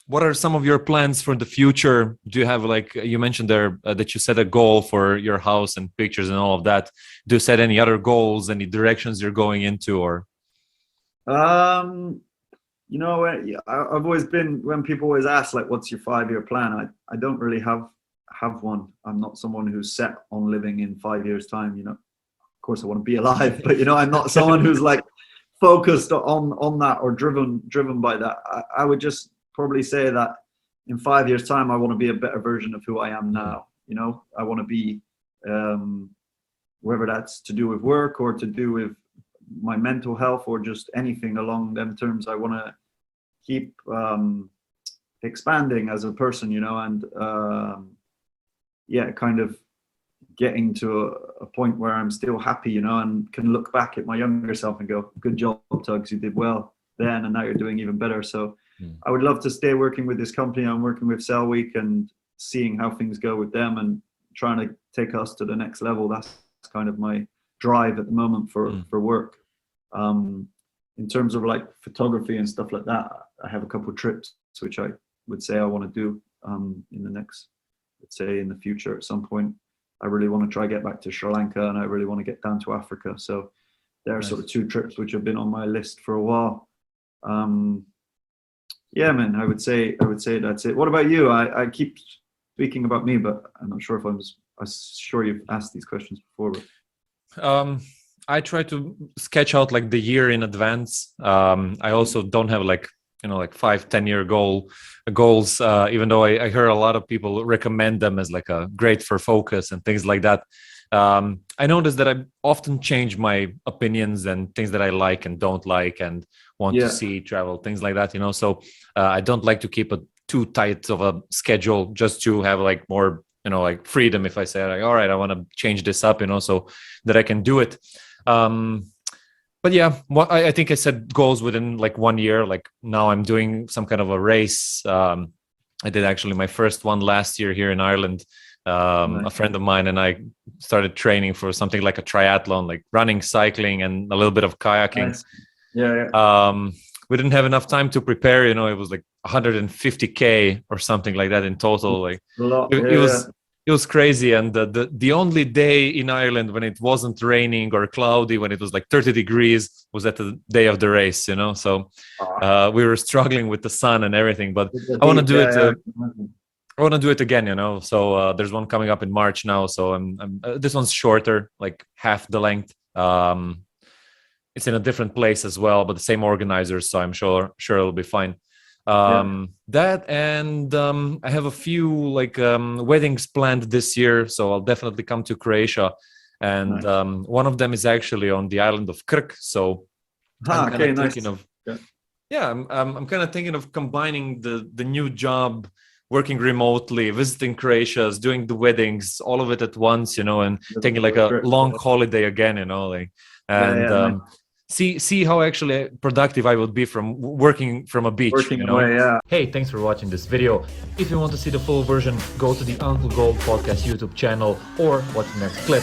what are some of your plans for the future? Do you have, like you mentioned there, that you set a goal for your house and pictures and all of that? Do you set any other goals, any directions you're going into, or? Um, I've always been, when people always ask like, what's your 5-year plan? I don't really have one. I'm not someone who's set on living in 5 years time. Of course I want to be alive, but I'm not someone who's like focused on that or driven by that. I would just probably say that in 5 years time, I want to be a better version of who I am now. I want to be, whether that's to do with work or to do with my mental health or just anything along them terms. I want to keep expanding as a person, and kind of getting to a point where I'm still happy, and can look back at my younger self and go, good job, Tugs, you did well then, and now you're doing even better. So I would love to stay working with this company. I'm working with Cell Week and seeing how things go with them and trying to take us to the next level. That's kind of my drive at the moment for work. In terms of like photography and stuff like that, I have a couple of trips which I would say I want to do in the next, let's say in the future at some point. I really want to try get back to Sri Lanka, and I really want to get down to Africa. So there are sort of 2 trips which have been on my list for a while. Yeah, man, I would say that's it. What about you? I keep speaking about me, but I'm not sure if I'm sure you've asked these questions before. But I try to sketch out like the year in advance. I also don't have like 5-10 year goals, even though I hear a lot of people recommend them as like a great for focus and things like that. I noticed that I often change my opinions and things that I like and don't like and want to see, travel, things like that, so I don't like to keep it too tight of a schedule just to have like more like freedom. If I say like, all right, I want to change this up, so that I can do it. But yeah, I think I set goals within like 1 year. Like now I'm doing some kind of a race. I did actually my first one last year here in Ireland. Nice. A friend of mine and I started training for something like a triathlon, like running, cycling, and a little bit of kayaking. Nice. Yeah. We didn't have enough time to prepare. It was like 150K or something like that in total. Like it was crazy. And the only day in Ireland when it wasn't raining or cloudy, when it was like 30 degrees, was at the day of the race. So we were struggling with the sun and everything. But I want to do it. I want to do it again, So there's one coming up in March now. So I'm this one's shorter, like half the length. It's in a different place as well, but the same organizers, so I'm sure it'll be fine. That and I have a few like weddings planned this year, so I'll definitely come to Croatia, and one of them is actually on the island of Krk. So I'm kind of thinking of I'm kind of thinking of combining the new job, working remotely, visiting Croatia, doing the weddings, all of it at once, and taking like a long holiday again, see how actually productive I would be from working from a beach. Hey, thanks for watching this video. If you want to see the full version, go to the Uncle Gold Podcast YouTube channel or watch the next clip.